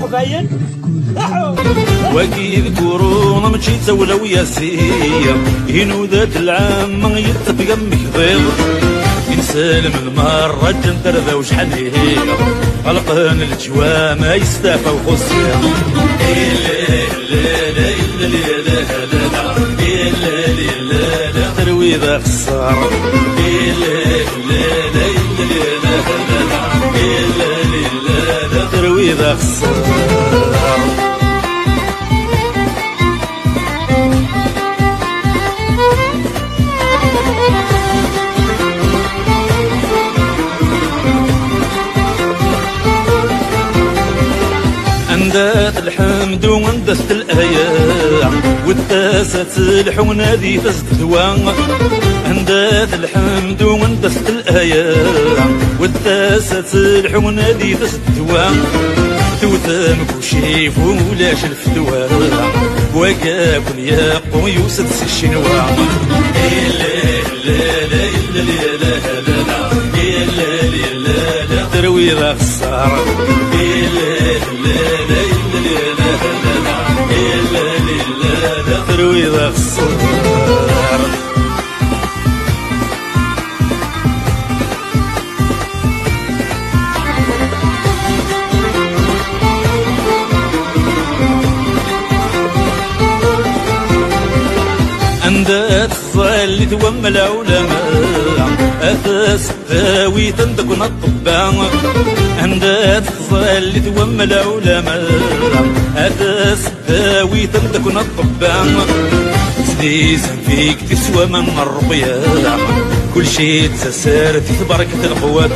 قبايل وكي يذكرون مشي تولى وياسية ينودات العام يتبقى مكذب ينسالم المرة جنت رذا وشحال هي القان الجوا ما يستافى وخصيا تروي ذا خسارة تروي ذا خسارة عندات الحمد وندست الآيام والتاسات الحونة ذي تزدوان عندات الحمد وندست الآيام والتاسات الحونة ذي تزدوان توتم كوشيف ولاش الفتوى وكاكل يا قويوسد الشنوى تروي ذا خسارة تروي ذا خسارة عندها تظل توم العلماء أثاس ذاوي تندكن الطباء عندها تظل توم العلماء أثاس ذاوي تندكن الطباء سديسا فيك تسوى من الرقية كل شيء تسار في بركة القوات